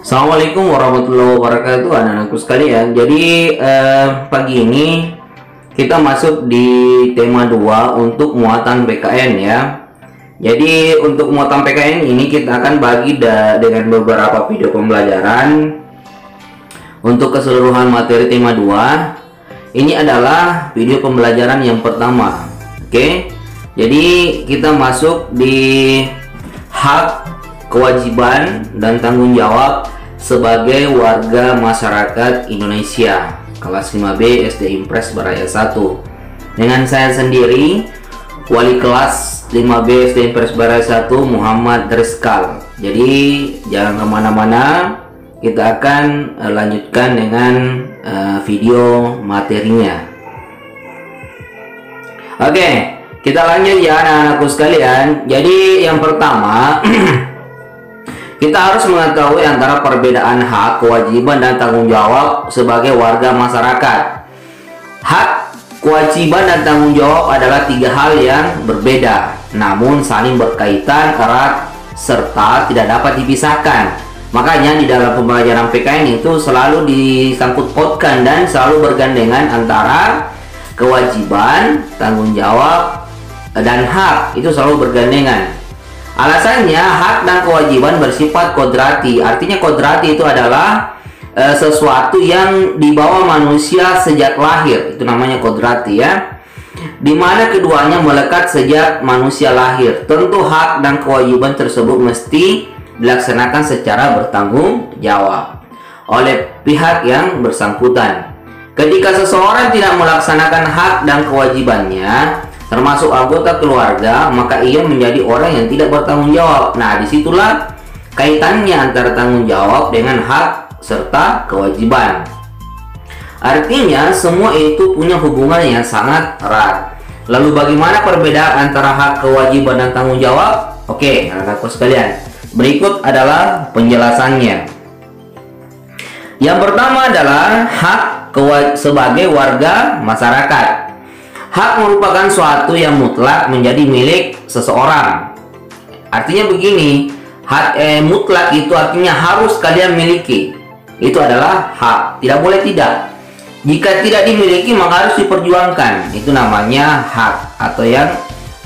Assalamualaikum warahmatullahi wabarakatuh, anak-anakku sekalian. Jadi pagi ini kita masuk di tema 2 untuk muatan PKN ya. Jadi untuk muatan PKN ini kita akan bagi dengan beberapa video pembelajaran. Untuk keseluruhan materi tema 2, ini adalah video pembelajaran yang pertama. Oke. Jadi kita masuk di hak, kewajiban dan tanggung jawab sebagai warga masyarakat Indonesia kelas 5B SD Impres Baraya 1 dengan saya sendiri, wali kelas 5B SD Impres Baraya 1 Muhammad Rizkal. Jadi jangan kemana-mana, kita akan lanjutkan dengan video materinya. Oke, kita lanjut ya anak-anakku sekalian. Jadi yang pertama kita harus mengetahui antara perbedaan hak, kewajiban, dan tanggung jawab sebagai warga masyarakat. Hak, kewajiban, dan tanggung jawab adalah 3 hal yang berbeda, namun saling berkaitan erat serta tidak dapat dipisahkan. Makanya di dalam pembelajaran PKN itu selalu disangkut pautkan dan selalu bergandengan antara kewajiban, tanggung jawab, dan hak. Itu selalu bergandengan. Alasannya hak dan kewajiban bersifat kodrati. Artinya kodrati itu adalah sesuatu yang dibawa manusia sejak lahir. Itu namanya kodrati ya. Dimana keduanya melekat sejak manusia lahir. Tentu hak dan kewajiban tersebut mesti dilaksanakan secara bertanggung jawab oleh pihak yang bersangkutan. Ketika seseorang tidak melaksanakan hak dan kewajibannya, termasuk anggota keluarga, maka ia menjadi orang yang tidak bertanggung jawab. Nah, disitulah kaitannya antara tanggung jawab dengan hak serta kewajiban. Artinya semua itu punya hubungan yang sangat erat. Lalu bagaimana perbedaan antara hak, kewajiban, dan tanggung jawab? Oke, anak-anakku sekalian, berikut adalah penjelasannya. Yang pertama adalah hak sebagai warga masyarakat. Hak merupakan suatu yang mutlak menjadi milik seseorang. Artinya begini, hak mutlak itu artinya harus kalian miliki. Itu adalah hak, tidak boleh tidak. Jika tidak dimiliki maka harus diperjuangkan. Itu namanya hak, atau yang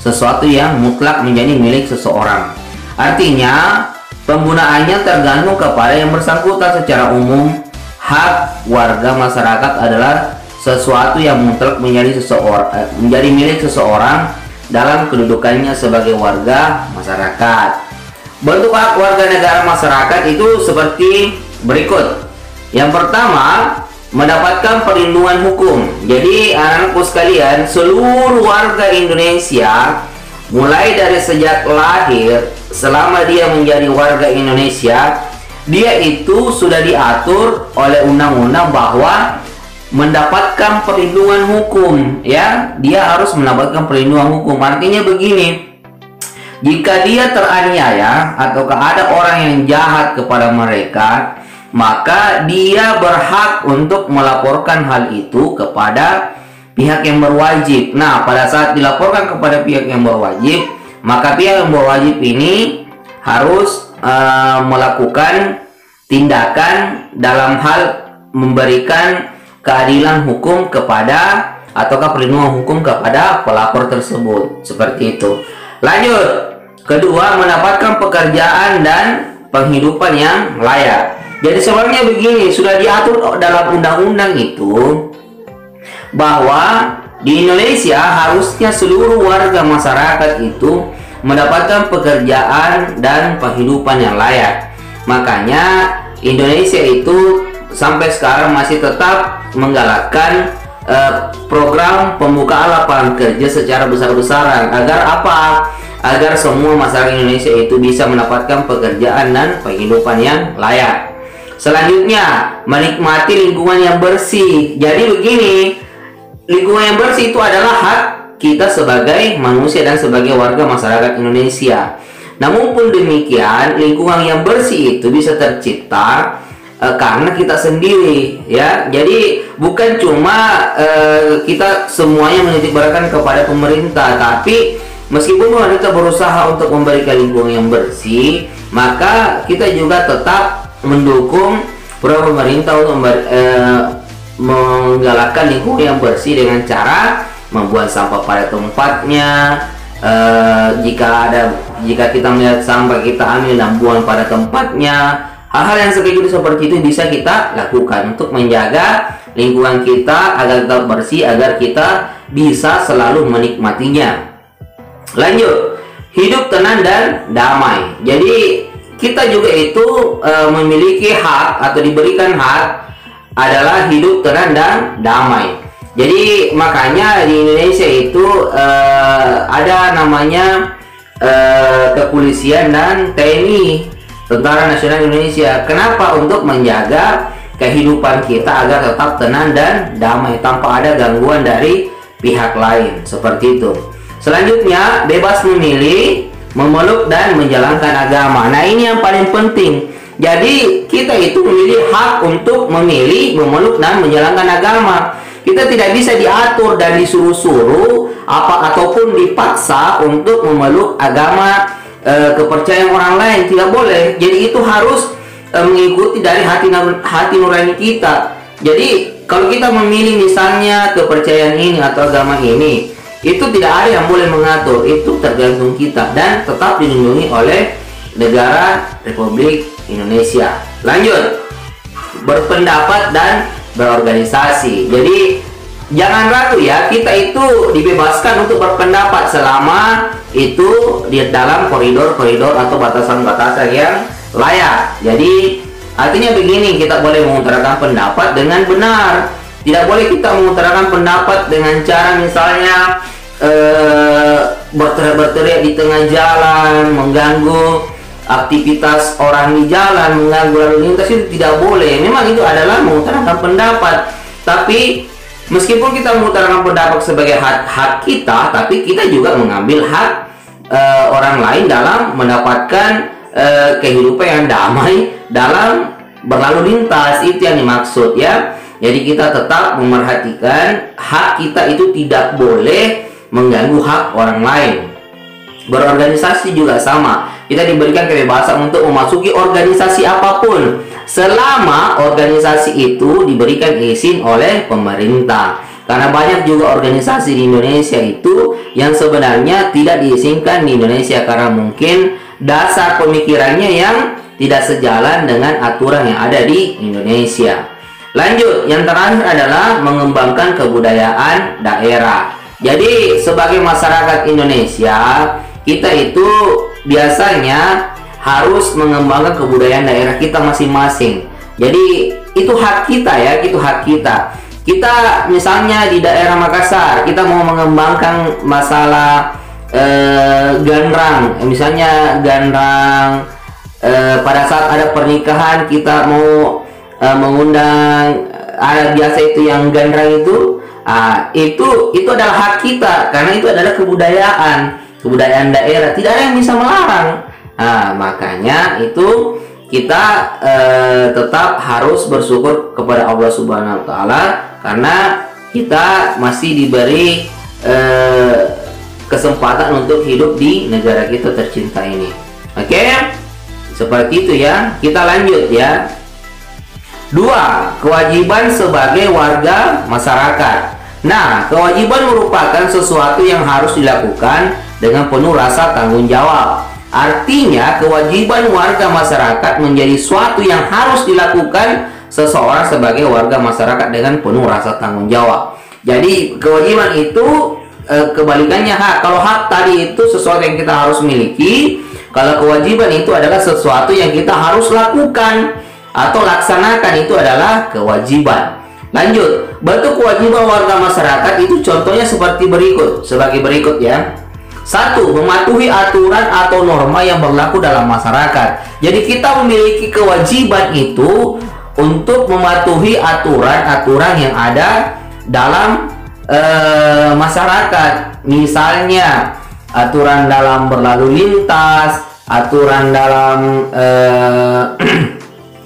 sesuatu yang mutlak menjadi milik seseorang. Artinya penggunaannya tergantung kepada yang bersangkutan. Secara umum, hak warga masyarakat adalah sesuatu yang mutlak menjadi milik seseorang dalam kedudukannya sebagai warga masyarakat. Bentuk hak warga negara masyarakat itu seperti berikut. Yang pertama, mendapatkan perlindungan hukum. Jadi anak-anakku sekalian, seluruh warga Indonesia mulai dari sejak lahir, selama dia menjadi warga Indonesia, dia itu sudah diatur oleh undang-undang bahwa mendapatkan perlindungan hukum ya. Dia harus mendapatkan perlindungan hukum. Artinya begini, jika dia teraniaya atau ada orang yang jahat kepada mereka, maka dia berhak untuk melaporkan hal itu kepada pihak yang berwajib. Nah, pada saat dilaporkan kepada pihak yang berwajib, maka pihak yang berwajib ini harus melakukan tindakan dalam hal memberikan keadilan hukum kepada ataukah perlindungan hukum kepada pelapor tersebut. Seperti itu. Lanjut. Kedua, mendapatkan pekerjaan dan penghidupan yang layak. Jadi sebenarnya begini, sudah diatur dalam undang-undang itu bahwa di Indonesia harusnya seluruh warga masyarakat itu mendapatkan pekerjaan dan penghidupan yang layak. Makanya Indonesia itu sampai sekarang masih tetap menggalakkan program pembukaan lapangan kerja secara besar-besaran. Agar apa? Agar semua masyarakat Indonesia itu bisa mendapatkan pekerjaan dan penghidupan yang layak. Selanjutnya, menikmati lingkungan yang bersih. Jadi begini, lingkungan yang bersih itu adalah hak kita sebagai manusia dan sebagai warga masyarakat Indonesia. Namun pun demikian, lingkungan yang bersih itu bisa tercipta karena kita sendiri ya. Jadi bukan cuma kita semuanya menitikberatkan kepada pemerintah, tapi meskipun pemerintah berusaha untuk memberikan lingkungan yang bersih, maka kita juga tetap mendukung program pemerintah untuk menggalakkan lingkungan yang bersih dengan cara membuang sampah pada tempatnya. Jika kita melihat sampah, kita ambil dan buang pada tempatnya. Hal-hal yang seperti itu bisa kita lakukan untuk menjaga lingkungan kita agar tetap bersih, agar kita bisa selalu menikmatinya. Lanjut, hidup tenang dan damai. Jadi kita juga itu memiliki hak atau diberikan hak adalah hidup tenang dan damai. Jadi makanya di Indonesia itu ada namanya kepolisian dan TNI, Tentara Nasional Indonesia. Kenapa? Untuk menjaga kehidupan kita agar tetap tenang dan damai tanpa ada gangguan dari pihak lain, seperti itu. Selanjutnya, bebas memilih, memeluk dan menjalankan agama. Nah, ini yang paling penting. Jadi kita itu memilih hak untuk memilih, memeluk dan menjalankan agama. Kita tidak bisa diatur dan disuruh-suruh ataupun dipaksa untuk memeluk agama kepercayaan orang lain. Tidak boleh. Jadi itu harus mengikuti dari hati nurani kita. Jadi kalau kita memilih misalnya kepercayaan ini atau agama ini, itu tidak ada yang boleh mengatur. Itu tergantung kita dan tetap dilindungi oleh negara Republik Indonesia. Lanjut, berpendapat dan berorganisasi. Jadi jangan ragu ya, kita itu dibebaskan untuk berpendapat selama itu di dalam koridor-koridor atau batasan-batasan yang layak. Jadi artinya begini, kita boleh mengutarakan pendapat dengan benar. Tidak boleh kita mengutarakan pendapat dengan cara misalnya berteriak-berteriak di tengah jalan, mengganggu aktivitas orang di jalan, mengganggu lalu lintas. Itu tidak boleh. Memang itu adalah mengutarakan pendapat, tapi meskipun kita mengutarakan pendapat sebagai hak kita, tapi kita juga mengambil hak orang lain dalam mendapatkan kehidupan yang damai dalam berlalu lintas. Itu yang dimaksud ya. Jadi kita tetap memerhatikan hak kita itu tidak boleh mengganggu hak orang lain. Berorganisasi juga sama. Kita diberikan kebebasan untuk memasuki organisasi apapun selama organisasi itu diberikan izin oleh pemerintah. Karena banyak juga organisasi di Indonesia itu yang sebenarnya tidak diizinkan di Indonesia karena mungkin dasar pemikirannya yang tidak sejalan dengan aturan yang ada di Indonesia. Lanjut, yang terakhir adalah mengembangkan kebudayaan daerah. Jadi sebagai masyarakat Indonesia, kita itu biasanya harus mengembangkan kebudayaan daerah kita masing-masing. Jadi itu hak kita ya, itu hak kita. Kita misalnya di daerah Makassar, kita mau mengembangkan masalah ganrang, misalnya ganrang. Pada saat ada pernikahan kita mau mengundang, ada biasa itu yang ganrang itu, itu adalah hak kita karena itu adalah kebudayaan daerah, tidak ada yang bisa melarang. Makanya itu kita tetap harus bersyukur kepada Allah Subhanahu wa Ta'ala karena kita masih diberi kesempatan untuk hidup di negara kita tercinta ini. Oke, seperti itu ya. Kita lanjut ya. 2. Kewajiban sebagai warga masyarakat. Nah, kewajiban merupakan sesuatu yang harus dilakukan dengan penuh rasa tanggung jawab. Artinya, kewajiban warga masyarakat menjadi suatu yang harus dilakukan seseorang sebagai warga masyarakat dengan penuh rasa tanggung jawab. Jadi, kewajiban itu kebalikannya hak. Kalau hak tadi itu sesuatu yang kita harus miliki, kalau kewajiban itu adalah sesuatu yang kita harus lakukan atau laksanakan, itu adalah kewajiban. Lanjut, bentuk kewajiban warga masyarakat itu contohnya seperti berikut, sebagai berikut ya. 1. Mematuhi aturan atau norma yang berlaku dalam masyarakat. Jadi kita memiliki kewajiban itu untuk mematuhi aturan-aturan yang ada dalam masyarakat. Misalnya aturan dalam berlalu lintas, aturan dalam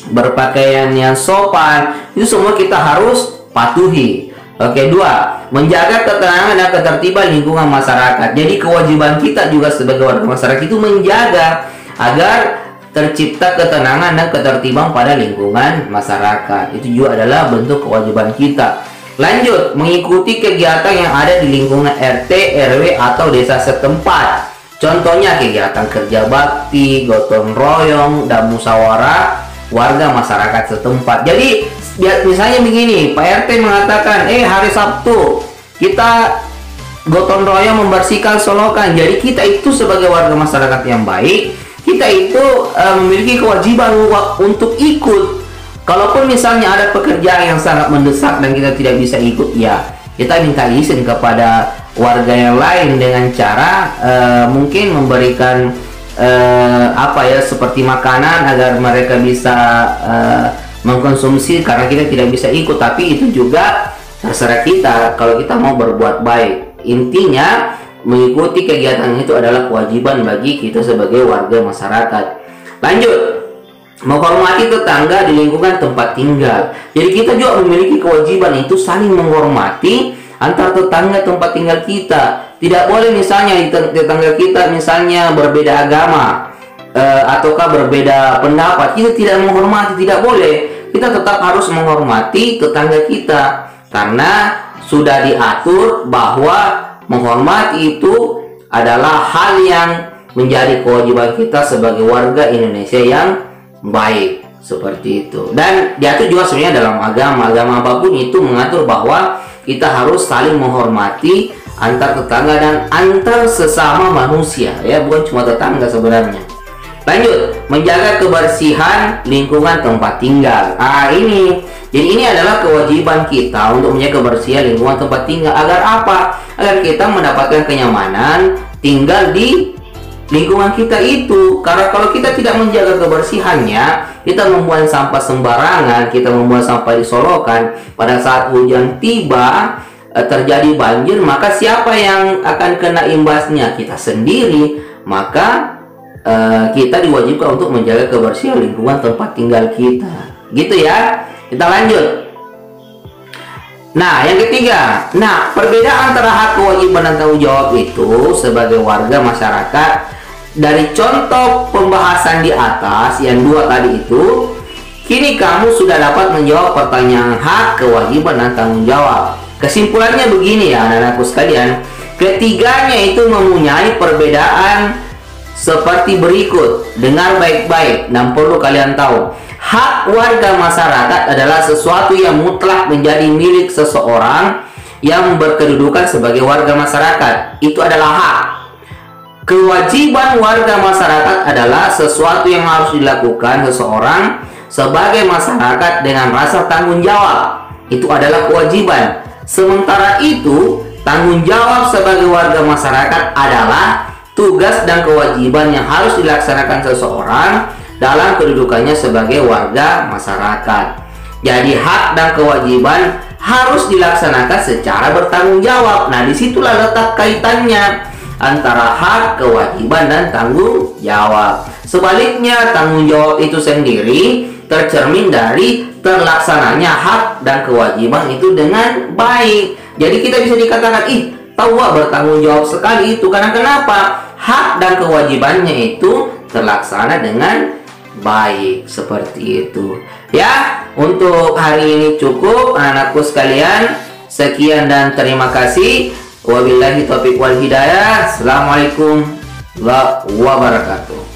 berpakaian yang sopan, itu semua kita harus patuhi. Oke, 2. Menjaga ketenangan dan ketertiban lingkungan masyarakat. Jadi kewajiban kita juga sebagai warga masyarakat itu menjaga agar tercipta ketenangan dan ketertiban pada lingkungan masyarakat. Itu juga adalah bentuk kewajiban kita. Lanjut, mengikuti kegiatan yang ada di lingkungan RT, RW atau desa setempat. Contohnya kegiatan kerja bakti, gotong royong, dan musyawarah warga masyarakat setempat. Jadi misalnya begini, Pak RT mengatakan, hari Sabtu kita gotong royong membersihkan solokan. Jadi kita itu sebagai warga masyarakat yang baik, kita itu memiliki kewajiban untuk ikut. Kalaupun misalnya ada pekerjaan yang sangat mendesak dan kita tidak bisa ikut, ya kita minta izin kepada warga yang lain dengan cara mungkin memberikan seperti makanan agar mereka bisa mengkonsumsi karena kita tidak bisa ikut. Tapi itu juga terserah kita kalau kita mau berbuat baik. Intinya mengikuti kegiatan itu adalah kewajiban bagi kita sebagai warga masyarakat. Lanjut, menghormati tetangga di lingkungan tempat tinggal. Jadi kita juga memiliki kewajiban itu saling menghormati antar tetangga tempat tinggal kita. Tidak boleh misalnya tetangga kita misalnya berbeda agama ataukah berbeda pendapat, kita tidak menghormati, tidak boleh. Kita tetap harus menghormati tetangga kita karena sudah diatur bahwa menghormati itu adalah hal yang menjadi kewajiban kita sebagai warga Indonesia yang baik, seperti itu. Dan diatur juga sebenarnya dalam agama apapun itu mengatur bahwa kita harus saling menghormati antar tetangga dan antar sesama manusia, ya, bukan cuma tetangga sebenarnya. Lanjut, menjaga kebersihan lingkungan tempat tinggal. Jadi ini adalah kewajiban kita untuk menjaga kebersihan lingkungan tempat tinggal. Agar apa? Agar kita mendapatkan kenyamanan tinggal di lingkungan kita itu. Karena kalau kita tidak menjaga kebersihannya, kita membuang sampah sembarangan, kita membuang sampah di solokan, pada saat hujan tiba terjadi banjir, maka siapa yang akan kena imbasnya? Kita sendiri. Maka kita diwajibkan untuk menjaga kebersihan lingkungan tempat tinggal kita, gitu ya. Kita lanjut. Nah, yang ketiga, perbedaan antara hak, kewajiban, dan tanggung jawab itu sebagai warga masyarakat. Dari contoh pembahasan di atas yang dua tadi itu, kini kamu sudah dapat menjawab pertanyaan hak, kewajiban, dan tanggung jawab. Kesimpulannya begini ya anak-anakku sekalian, ketiganya itu mempunyai perbedaan seperti berikut. Dengar baik-baik dan perlu kalian tahu. Hak warga masyarakat adalah sesuatu yang mutlak menjadi milik seseorang yang berkedudukan sebagai warga masyarakat. Itu adalah hak. Kewajiban warga masyarakat adalah sesuatu yang harus dilakukan seseorang sebagai masyarakat dengan rasa tanggung jawab. Itu adalah kewajiban. Sementara itu, tanggung jawab sebagai warga masyarakat adalah tugas dan kewajiban yang harus dilaksanakan seseorang dalam kedudukannya sebagai warga masyarakat. Jadi hak dan kewajiban harus dilaksanakan secara bertanggung jawab. Nah, disitulah letak kaitannya antara hak, kewajiban, dan tanggung jawab. Sebaliknya, tanggung jawab itu sendiri tercermin dari terlaksananya hak dan kewajiban itu dengan baik. Jadi kita bisa dikatakan, tahu bertanggung jawab sekali itu. Karena kenapa? Hak dan kewajibannya itu terlaksana dengan baik, seperti itu. Ya, untuk hari ini cukup anak-anakku sekalian. Sekian dan terima kasih. Wabillahi taufiq wal hidayah. Assalamualaikum warahmatullahi wabarakatuh.